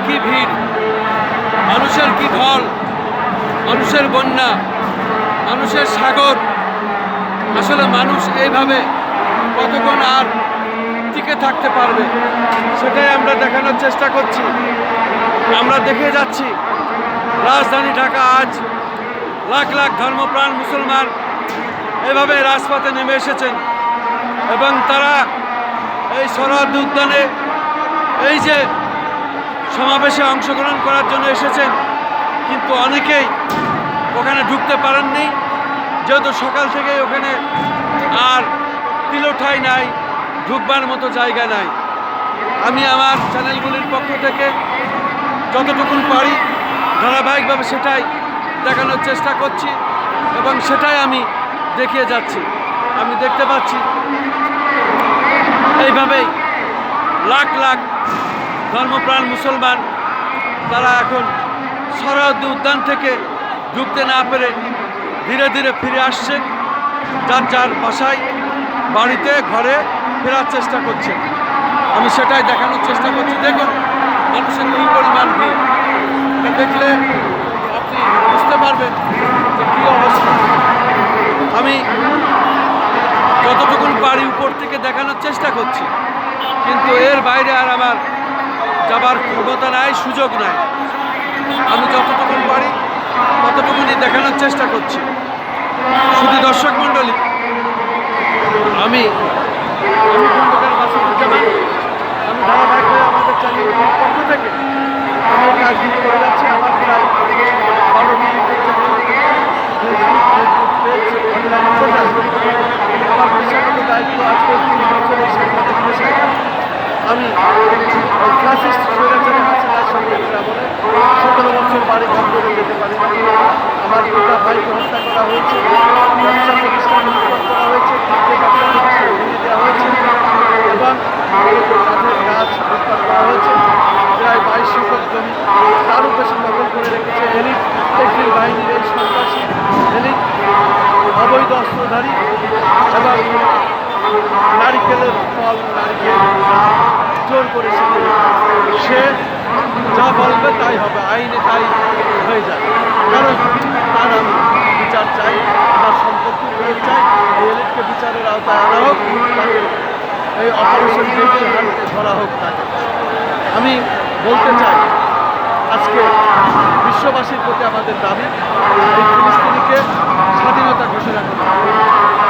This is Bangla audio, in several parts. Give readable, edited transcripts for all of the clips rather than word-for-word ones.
কি ভিড়, মানুষের কি ঢল, মানুষের বন্যা, মানুষের সাগর। আসলে মানুষ এইভাবে কতক্ষণ আর টিকে থাকতে পারবে, সেটাই আমরা দেখানোর চেষ্টা করছি। আমরা দেখে যাচ্ছি রাজধানী ঢাকা আজ লাখ লাখ ধর্মপ্রাণ মুসলমান এভাবে রাজপথে নেমে এসেছেন এবং তারা এই সোহরাওয়ার্দী উদ্যানে এই যে সমাবেশে অংশগ্রহণ করার জন্য এসেছেন, কিন্তু অনেকেই ওখানে ঢুকতে পারেননি, যেহেতু সকাল থেকেই ওখানে আর তিলোঠাই নাই, ঢুকবার মতো জায়গা নাই। আমি আমার চ্যানেলগুলির পক্ষ থেকে যতটুকু পারি ধারাবাহিকভাবে সেটাই দেখানোর চেষ্টা করছি এবং সেটাই আমি দেখিয়ে যাচ্ছি। আমি দেখতে পাচ্ছি এইভাবেই লাখ লাখ ধর্মপ্রাণ মুসলমান তারা এখন সোহরাওয়ার্দী উদ্যান থেকে ঢুকতে না পেরে ধীরে ধীরে ফিরে আসছেন, যার যার বাসায়, বাড়িতে, ঘরে ফেরার চেষ্টা করছেন। আমি সেটাই দেখানোর চেষ্টা করছি। দেখুন মানুষের কী পরিমাণ ভিড়, এটা দেখলে আপনি বুঝতে পারবেন যে কী অবস্থা। আমি যতটুকু পারি উপর থেকে দেখানোর চেষ্টা করছি, কিন্তু এর বাইরে আর আমার যাবার ক্ষমতা নাই, সুযোগ নাই। আমি যতটুকু পারি ততটুকুনি দেখানোর চেষ্টা করছি। শুধু দর্শক মণ্ডলী, আমি খন্দকার মাসুদুজ্জামান, আমি ধারাবাহিকভাবে আমাদের চ্যানেলের পক্ষ থেকে আমি এই কাজগুলো করে যাচ্ছি। আমার প্রায় 12 মিনিটের আমার পেশাগত দায়িত্ব আজকে 3 বছরের সাংবাদিক পেশায়। আমি ক্লাসিস্ট স্বৈরাচারী হাসিনার সঙ্গে বলে 17 বছর বাড়ি ঘর করে যেতে পারি না। আমার পিতা ভাইকে হত্যা করা হয়েছে, ব্যবসা প্রতিষ্ঠান লুটপাট করা হয়েছে, ভেঙে দেওয়া হয়েছে এবং কাঠের গাছ লুটপাট করা হয়েছে। প্রায় 22 শতক জমি তারও বেশি দখল করে রেখেছে এলিট টেকনিক বাহিনীর এই সন্ত্রাসী এলিট অবৈধ অস্ত্রধারী এবং নারিকেলের ফল, নারিকেল জোর করে সে যা বলবে তাই হবে, আইনে তাই হয়ে যায়। কারণ তার আমি বিচার চাই, তার সম্পত্তি ফেরত চাই, এই এলিটকে বিচারের আওতায় আনা হোক, তাকে এই অপারেশন ডেভিল হান্টে ধরা হোক। তাকে আমি বলতে চাই, আজকে বিশ্ববাসীর প্রতি আমাদের দাবি এই ফিলিস্তিনিকে স্বাধীনতা ঘোষণা করা,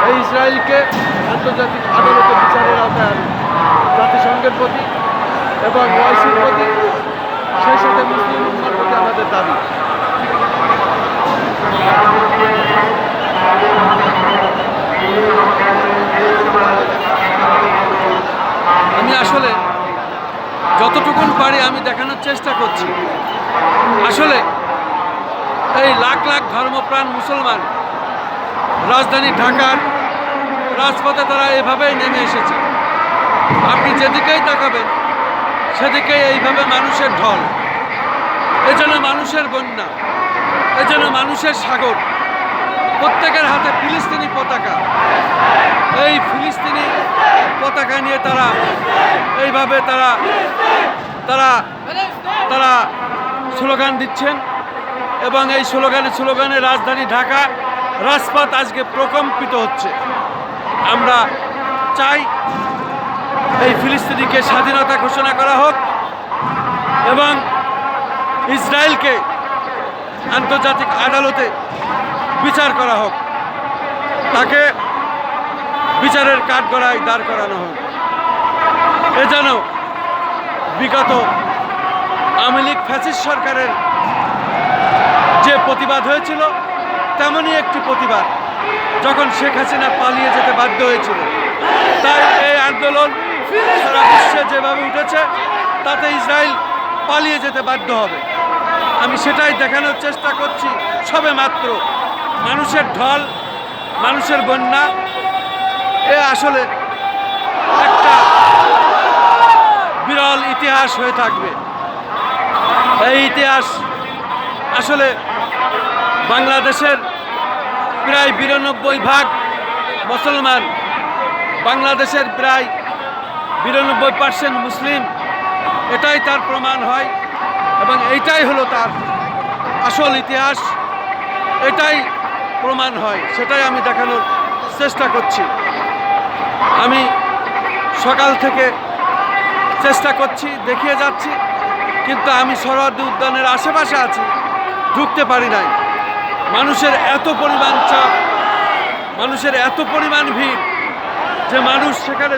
এই ইসরায়েলকে আন্তর্জাতিক আদালতে বিচারের আওতায় আনুন, জাতিসংঘের প্রতি এবং ওআইসির প্রতি, সেই সাথে মুসলিম উম্মার প্রতি আমাদের দাবি। আমি আসলে যতটুকু পারি আমি দেখানোর চেষ্টা করছি। আসলে এই লাখ লাখ ধর্মপ্রাণ মুসলমান রাজধানী ঢাকার রাজপথে তারা এভাবেই নেমে এসেছে। আপনি যেদিকেই তাকাবেন সেদিকেই এইভাবে মানুষের ঢল, এজন্য মানুষের বন্যা, এজন্য মানুষের সাগর। প্রত্যেকের হাতে ফিলিস্তিনি পতাকা, এই ফিলিস্তিনি পতাকা নিয়ে তারা এইভাবে তারা তারা তারা স্লোগান দিচ্ছেন এবং এই স্লোগানে রাজধানী ঢাকা রাজপথ আজকে প্রকম্পিত হচ্ছে। আমরা চাই এই ফিলিস্তিনিকে স্বাধীনতা ঘোষণা করা হোক এবং ইসরায়েলকে আন্তর্জাতিক আদালতে বিচার করা হোক, তাকে বিচারের কাঠগড়ায় দাঁড় করানো হোক। এ যেন বিগত আওয়ামী লীগ ফ্যাসিস্ট সরকারের যে প্রতিবাদ হয়েছিল তেমনই একটি প্রতিবাদ যখন শেখ হাসিনা পালিয়ে যেতে বাধ্য হয়েছিল। তাই এই আন্দোলন সারা বিশ্বে যেভাবে উঠেছে তাতে ইসরায়েল পালিয়ে যেতে বাধ্য হবে। আমি সেটাই দেখানোর চেষ্টা করছি। সবে মাত্র মানুষের ঢল, মানুষের বন্যা, এ আসলে একটা বিরল ইতিহাস হয়ে থাকবে। এই ইতিহাস আসলে বাংলাদেশের প্রায় 92% মুসলমান, বাংলাদেশের প্রায় 92% মুসলিম, এটাই তার প্রমাণ হয়। এবং এইটাই হলো তার আসল ইতিহাস, এটাই প্রমাণ হয়, সেটাই আমি দেখানোর চেষ্টা করছি। আমি সকাল থেকে চেষ্টা করছি, দেখিয়ে যাচ্ছি, কিন্তু আমি সোহরাওয়ার্দী উদ্যানের আশেপাশে আছি, ঢুকতে পারি নাই। মানুষের এত পরিমাণ চাপ, মানুষের এত পরিমাণ ভিড় যে মানুষ সেখানে